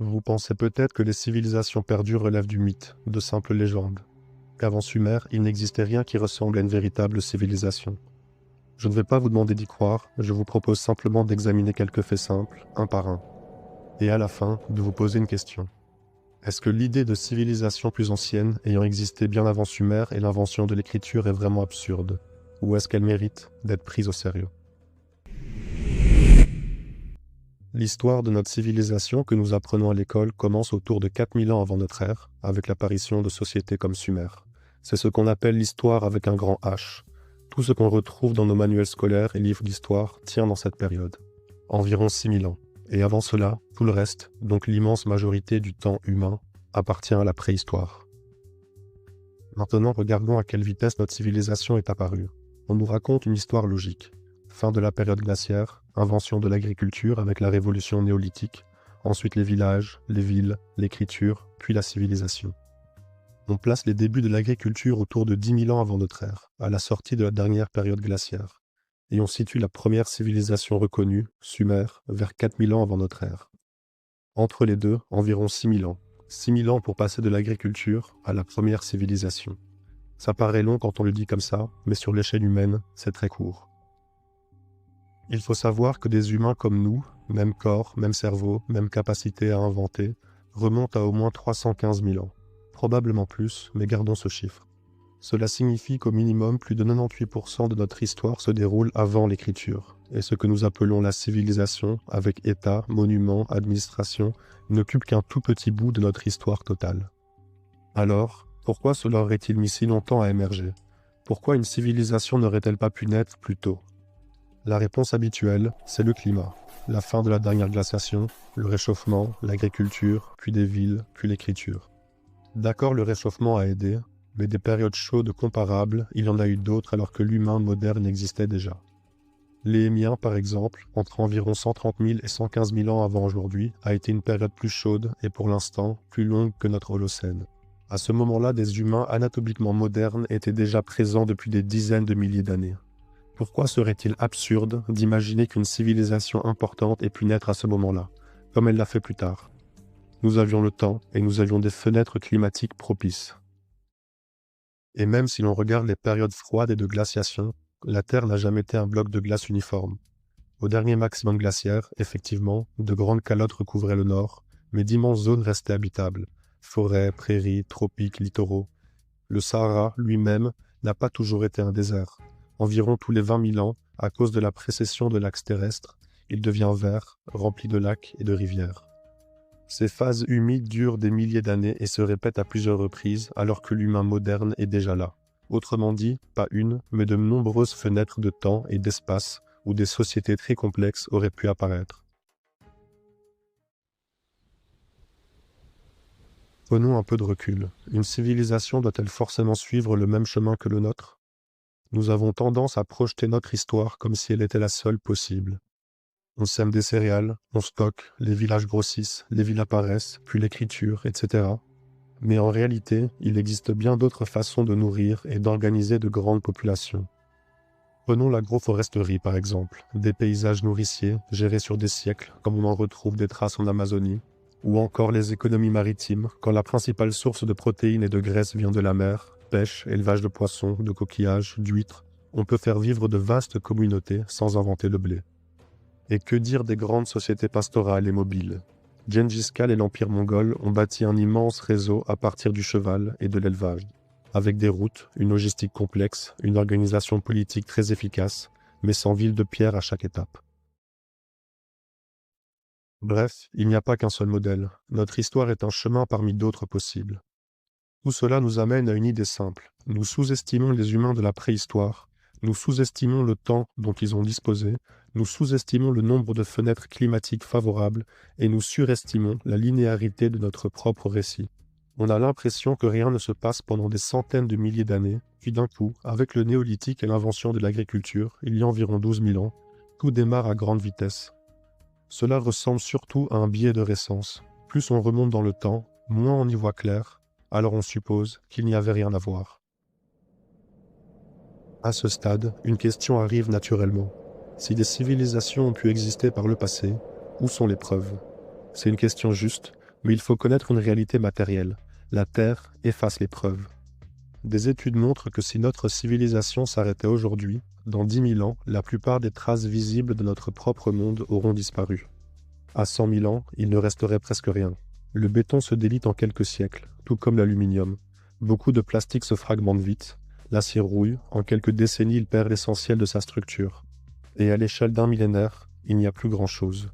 Vous pensez peut-être que les civilisations perdues relèvent du mythe, de simples légendes, qu'avant Sumer, il n'existait rien qui ressemble à une véritable civilisation. Je ne vais pas vous demander d'y croire, je vous propose simplement d'examiner quelques faits simples, un par un, et à la fin, de vous poser une question. Est-ce que l'idée de civilisation plus ancienne, ayant existé bien avant Sumer et l'invention de l'écriture est vraiment absurde, ou est-ce qu'elle mérite d'être prise au sérieux? L'histoire de notre civilisation que nous apprenons à l'école commence autour de 4000 ans avant notre ère, avec l'apparition de sociétés comme Sumer. C'est ce qu'on appelle l'histoire avec un grand H. Tout ce qu'on retrouve dans nos manuels scolaires et livres d'histoire tient dans cette période. Environ 6000 ans. Et avant cela, tout le reste, donc l'immense majorité du temps humain, appartient à la préhistoire. Maintenant, regardons à quelle vitesse notre civilisation est apparue. On nous raconte une histoire logique. Fin de la période glaciaire, invention de l'agriculture avec la révolution néolithique, ensuite les villages, les villes, l'écriture, puis la civilisation. On place les débuts de l'agriculture autour de 10 000 ans avant notre ère, à la sortie de la dernière période glaciaire. Et on situe la première civilisation reconnue, Sumer, vers 4000 ans avant notre ère. Entre les deux, environ 6000 ans. 6000 ans pour passer de l'agriculture à la première civilisation. Ça paraît long quand on le dit comme ça, mais sur l'échelle humaine, c'est très court. Il faut savoir que des humains comme nous, même corps, même cerveau, même capacité à inventer, remontent à au moins 315 000 ans. Probablement plus, mais gardons ce chiffre. Cela signifie qu'au minimum, plus de 98% de notre histoire se déroule avant l'écriture, et ce que nous appelons la civilisation, avec État, monuments, administration, n'occupe qu'un tout petit bout de notre histoire totale. Alors, pourquoi cela aurait-il mis si longtemps à émerger? Pourquoi une civilisation n'aurait-elle pas pu naître plus tôt? La réponse habituelle, c'est le climat. La fin de la dernière glaciation, le réchauffement, l'agriculture, puis des villes, puis l'écriture. D'accord, le réchauffement a aidé, mais des périodes chaudes comparables, il y en a eu d'autres alors que l'humain moderne existait déjà. L'Éhémien, par exemple, entre environ 130 000 et 115 000 ans avant aujourd'hui, a été une période plus chaude et pour l'instant plus longue que notre Holocène. À ce moment-là, des humains anatomiquement modernes étaient déjà présents depuis des dizaines de milliers d'années. Pourquoi serait-il absurde d'imaginer qu'une civilisation importante ait pu naître à ce moment-là, comme elle l'a fait plus tard? Nous avions le temps et nous avions des fenêtres climatiques propices. Et même si l'on regarde les périodes froides et de glaciation, la Terre n'a jamais été un bloc de glace uniforme. Au dernier maximum glaciaire, effectivement, de grandes calottes recouvraient le nord, mais d'immenses zones restaient habitables. Forêts, prairies, tropiques, littoraux. Le Sahara, lui-même, n'a pas toujours été un désert. Environ tous les 20 000 ans, à cause de la précession de l'axe terrestre, il devient vert, rempli de lacs et de rivières. Ces phases humides durent des milliers d'années et se répètent à plusieurs reprises alors que l'humain moderne est déjà là. Autrement dit, pas une, mais de nombreuses fenêtres de temps et d'espace où des sociétés très complexes auraient pu apparaître. Prenons un peu de recul. Une civilisation doit-elle forcément suivre le même chemin que le nôtre? Nous avons tendance à projeter notre histoire comme si elle était la seule possible. On sème des céréales, on stocke, les villages grossissent, les villes apparaissent, puis l'écriture, etc. Mais en réalité, il existe bien d'autres façons de nourrir et d'organiser de grandes populations. Prenons l'agroforesterie par exemple, des paysages nourriciers gérés sur des siècles comme on en retrouve des traces en Amazonie, ou encore les économies maritimes quand la principale source de protéines et de graisses vient de la mer, pêche, élevage de poissons, de coquillages, d'huîtres. On peut faire vivre de vastes communautés sans inventer le blé. Et que dire des grandes sociétés pastorales et mobiles? Gengis Khan et l'Empire mongol ont bâti un immense réseau à partir du cheval et de l'élevage, avec des routes, une logistique complexe, une organisation politique très efficace, mais sans ville de pierre à chaque étape. Bref, il n'y a pas qu'un seul modèle. Notre histoire est un chemin parmi d'autres possibles. Tout cela nous amène à une idée simple. Nous sous-estimons les humains de la préhistoire, nous sous-estimons le temps dont ils ont disposé, nous sous-estimons le nombre de fenêtres climatiques favorables et nous surestimons la linéarité de notre propre récit. On a l'impression que rien ne se passe pendant des centaines de milliers d'années, puis d'un coup, avec le néolithique et l'invention de l'agriculture, il y a environ 12 000 ans, tout démarre à grande vitesse. Cela ressemble surtout à un biais de récence. Plus on remonte dans le temps, moins on y voit clair, alors on suppose qu'il n'y avait rien à voir. À ce stade, une question arrive naturellement. Si des civilisations ont pu exister par le passé, où sont les preuves? C'est une question juste, Mais il faut connaître une réalité matérielle. La Terre efface les preuves. Des études montrent que si notre civilisation s'arrêtait aujourd'hui, dans 10 000 ans, la plupart des traces visibles de notre propre monde auront disparu. À 100 000 ans, il ne resterait presque rien. Le béton se délite en quelques siècles, tout comme l'aluminium. Beaucoup de plastique se fragmente vite. L'acier rouille, en quelques décennies il perd l'essentiel de sa structure. Et à l'échelle d'un millénaire, il n'y a plus grand-chose.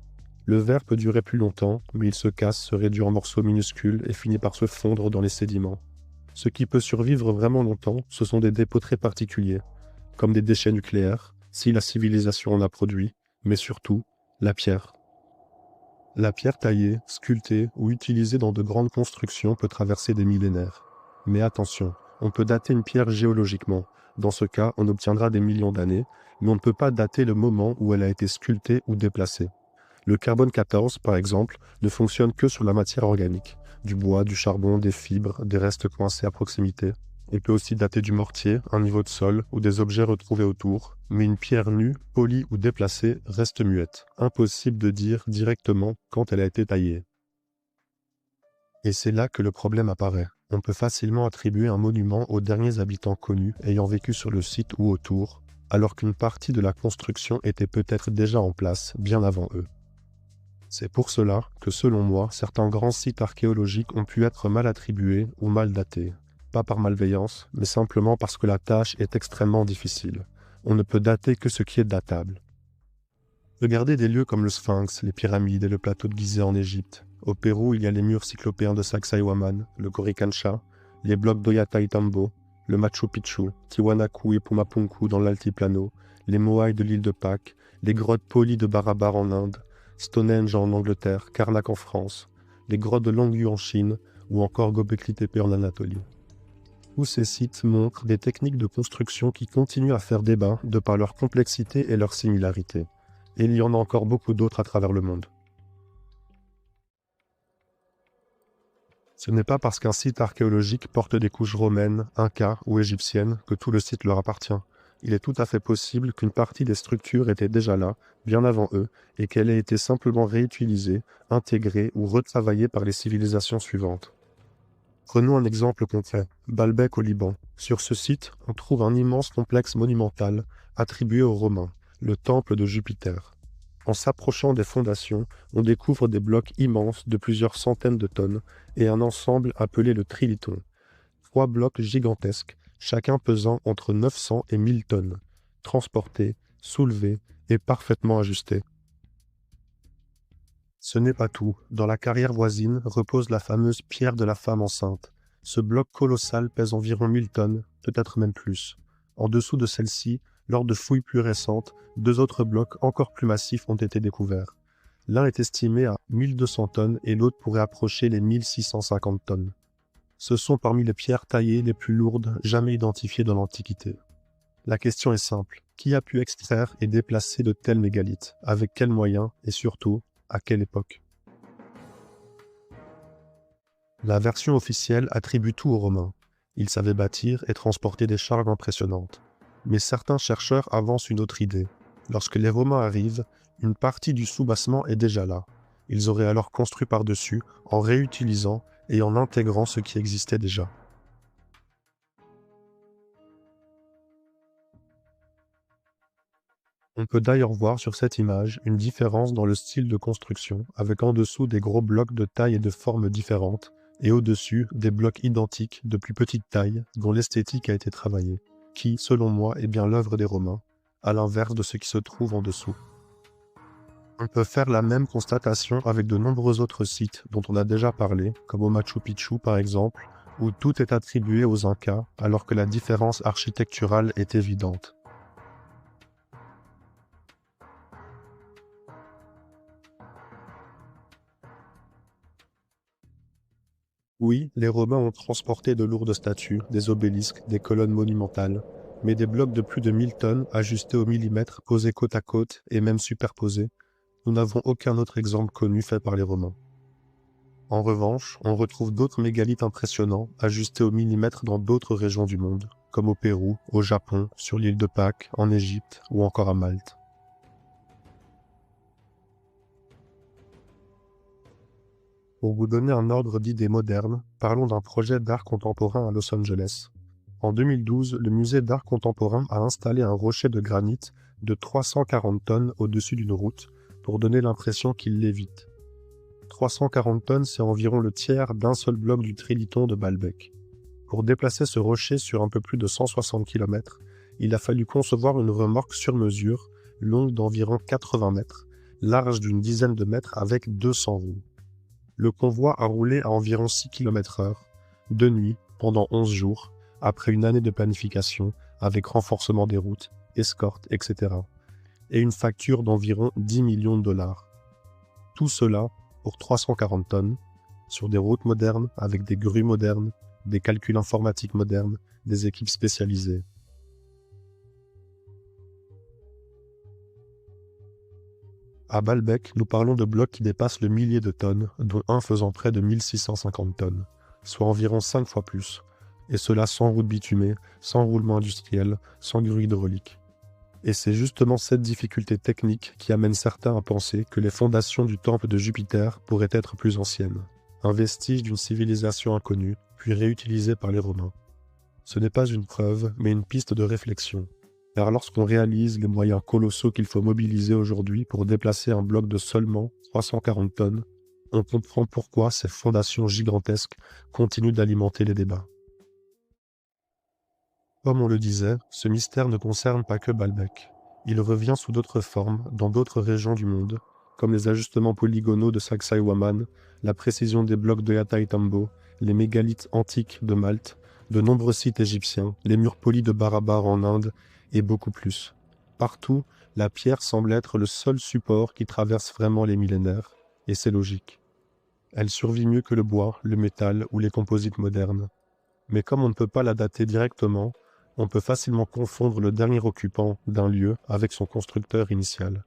Le verre peut durer plus longtemps, mais il se casse, se réduit en morceaux minuscules et finit par se fondre dans les sédiments. Ce qui peut survivre vraiment longtemps, ce sont des dépôts très particuliers, comme des déchets nucléaires, si la civilisation en a produit, mais surtout, la pierre. La pierre taillée, sculptée ou utilisée dans de grandes constructions peut traverser des millénaires. Mais attention, on peut dater une pierre géologiquement. Dans ce cas, on obtiendra des millions d'années, mais on ne peut pas dater le moment où elle a été sculptée ou déplacée. Le carbone 14, par exemple, ne fonctionne que sur la matière organique, du bois, du charbon, des fibres, des restes coincés à proximité. Il peut aussi dater du mortier, un niveau de sol ou des objets retrouvés autour, mais une pierre nue, polie ou déplacée reste muette. Impossible de dire directement quand elle a été taillée. Et c'est là que le problème apparaît. On peut facilement attribuer un monument aux derniers habitants connus ayant vécu sur le site ou autour, alors qu'une partie de la construction était peut-être déjà en place bien avant eux. C'est pour cela que, selon moi, certains grands sites archéologiques ont pu être mal attribués ou mal datés. Pas par malveillance, mais simplement parce que la tâche est extrêmement difficile. On ne peut dater que ce qui est datable. Regardez des lieux comme le Sphinx, les pyramides et le plateau de Gizeh en Égypte. Au Pérou, il y a les murs cyclopéens de Sacsayhuaman, le Coricancha, les blocs d'Ollantaytambo, le Machu Picchu, Tiwanaku et Pumapunku dans l'Altiplano, les Moai de l'île de Pâques, les grottes polies de Barabar en Inde, Stonehenge en Angleterre, Karnak en France, les grottes de Longyou en Chine ou encore Göbekli Tepe en Anatolie. Tous ces sites montrent des techniques de construction qui continuent à faire débat de par leur complexité et leur similarité. Et il y en a encore beaucoup d'autres à travers le monde. Ce n'est pas parce qu'un site archéologique porte des couches romaines, incas ou égyptiennes que tout le site leur appartient. Il est tout à fait possible qu'une partie des structures était déjà là, bien avant eux, et qu'elle ait été simplement réutilisée, intégrée ou retravaillée par les civilisations suivantes. Prenons un exemple concret, Baalbek au Liban. Sur ce site, on trouve un immense complexe monumental attribué aux Romains, le temple de Jupiter. En s'approchant des fondations, on découvre des blocs immenses de plusieurs centaines de tonnes et un ensemble appelé le Triliton. 3 blocs gigantesques, chacun pesant entre 900 et 1000 tonnes, transportés, soulevés et parfaitement ajustés. Ce n'est pas tout. Dans la carrière voisine repose la fameuse pierre de la femme enceinte. Ce bloc colossal pèse environ 1000 tonnes, peut-être même plus. En dessous de celle-ci, lors de fouilles plus récentes, 2 autres blocs encore plus massifs ont été découverts. L'un est estimé à 1200 tonnes et l'autre pourrait approcher les 1650 tonnes. Ce sont parmi les pierres taillées les plus lourdes jamais identifiées dans l'Antiquité. La question est simple. Qui a pu extraire et déplacer de tels mégalithes? Avec quels moyens? Et surtout, à quelle époque? La version officielle attribue tout aux Romains. Ils savaient bâtir et transporter des charges impressionnantes. Mais certains chercheurs avancent une autre idée. Lorsque les Romains arrivent, une partie du soubassement est déjà là. Ils auraient alors construit par-dessus en réutilisant et en intégrant ce qui existait déjà. On peut d'ailleurs voir sur cette image une différence dans le style de construction, avec en dessous des gros blocs de taille et de forme différentes, et au-dessus des blocs identiques de plus petite taille dont l'esthétique a été travaillée, qui, selon moi, est bien l'œuvre des Romains, à l'inverse de ce qui se trouve en dessous. On peut faire la même constatation avec de nombreux autres sites dont on a déjà parlé, comme au Machu Picchu par exemple, où tout est attribué aux Incas alors que la différence architecturale est évidente. Oui, les Romains ont transporté de lourdes statues, des obélisques, des colonnes monumentales, mais des blocs de plus de 1000 tonnes ajustés au millimètre, posés côte à côte et même superposés, nous n'avons aucun autre exemple connu fait par les Romains. En revanche, on retrouve d'autres mégalithes impressionnants ajustés au millimètre dans d'autres régions du monde, comme au Pérou, au Japon, sur l'île de Pâques, en Égypte ou encore à Malte. Pour vous donner un ordre d'idée moderne, parlons d'un projet d'art contemporain à Los Angeles. En 2012, le musée d'art contemporain a installé un rocher de granit de 340 tonnes au-dessus d'une route pour donner l'impression qu'il lévite. 340 tonnes, c'est environ le tiers d'un seul bloc du Trilithon de Baalbek. Pour déplacer ce rocher sur un peu plus de 160 km, il a fallu concevoir une remorque sur mesure, longue d'environ 80 mètres, large d'une dizaine de mètres avec 200 roues. Le convoi a roulé à environ 6 km/h, de nuit, pendant 11 jours, après une année de planification, avec renforcement des routes, escorte, etc. Et une facture d'environ 10 millions de dollars. Tout cela pour 340 tonnes, sur des routes modernes, avec des grues modernes, des calculs informatiques modernes, des équipes spécialisées. À Baalbek, nous parlons de blocs qui dépassent le millier de tonnes, dont un faisant près de 1650 tonnes, soit environ 5 fois plus, et cela sans route bitumée, sans roulement industriel, sans grue hydraulique. Et c'est justement cette difficulté technique qui amène certains à penser que les fondations du temple de Jupiter pourraient être plus anciennes, un vestige d'une civilisation inconnue, puis réutilisée par les Romains. Ce n'est pas une preuve, mais une piste de réflexion. Car lorsqu'on réalise les moyens colossaux qu'il faut mobiliser aujourd'hui pour déplacer un bloc de seulement 340 tonnes, on comprend pourquoi ces fondations gigantesques continuent d'alimenter les débats. Comme on le disait, ce mystère ne concerne pas que Baalbek. Il revient sous d'autres formes dans d'autres régions du monde, comme les ajustements polygonaux de Sacsayhuaman, la précision des blocs de Hatay Tambo, les mégalithes antiques de Malte, de nombreux sites égyptiens, les murs polis de Barabar en Inde, et beaucoup plus. Partout, la pierre semble être le seul support qui traverse vraiment les millénaires, et c'est logique. Elle survit mieux que le bois, le métal ou les composites modernes. Mais comme on ne peut pas la dater directement, on peut facilement confondre le dernier occupant d'un lieu avec son constructeur initial.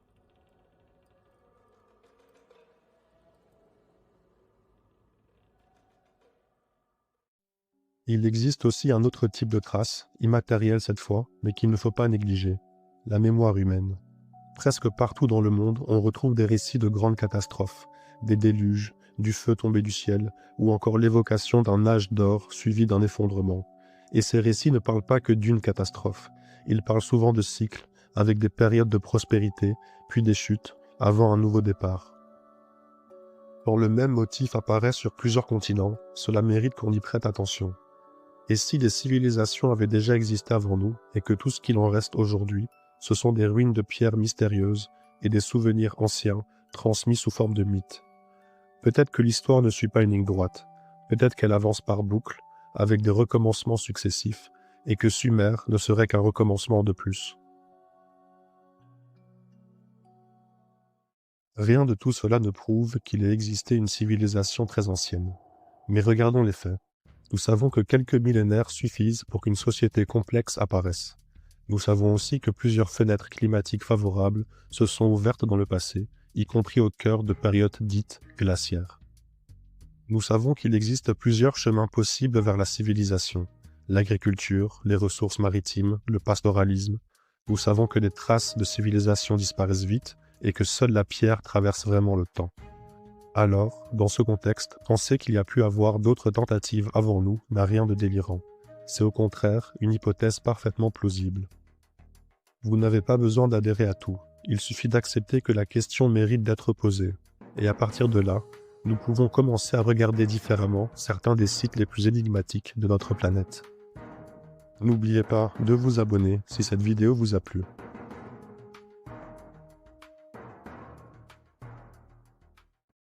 Il existe aussi un autre type de trace, immatérielle cette fois, mais qu'il ne faut pas négliger, la mémoire humaine. Presque partout dans le monde, on retrouve des récits de grandes catastrophes, des déluges, du feu tombé du ciel, ou encore l'évocation d'un âge d'or suivi d'un effondrement. Et ces récits ne parlent pas que d'une catastrophe, ils parlent souvent de cycles, avec des périodes de prospérité, puis des chutes, avant un nouveau départ. Quand le même motif apparaît sur plusieurs continents, cela mérite qu'on y prête attention. Et si des civilisations avaient déjà existé avant nous, et que tout ce qu'il en reste aujourd'hui, ce sont des ruines de pierres mystérieuses et des souvenirs anciens transmis sous forme de mythes. Peut-être que l'histoire ne suit pas une ligne droite, peut-être qu'elle avance par boucles, avec des recommencements successifs, et que Sumer ne serait qu'un recommencement de plus. Rien de tout cela ne prouve qu'il ait existé une civilisation très ancienne. Mais regardons les faits. Nous savons que quelques millénaires suffisent pour qu'une société complexe apparaisse. Nous savons aussi que plusieurs fenêtres climatiques favorables se sont ouvertes dans le passé, y compris au cœur de périodes dites glaciaires. Nous savons qu'il existe plusieurs chemins possibles vers la civilisation, l'agriculture, les ressources maritimes, le pastoralisme. Nous savons que les traces de civilisation disparaissent vite et que seule la pierre traverse vraiment le temps. Alors, dans ce contexte, penser qu'il y a pu avoir d'autres tentatives avant nous n'a rien de délirant. C'est au contraire une hypothèse parfaitement plausible. Vous n'avez pas besoin d'adhérer à tout, il suffit d'accepter que la question mérite d'être posée. Et à partir de là, nous pouvons commencer à regarder différemment certains des sites les plus énigmatiques de notre planète. N'oubliez pas de vous abonner si cette vidéo vous a plu.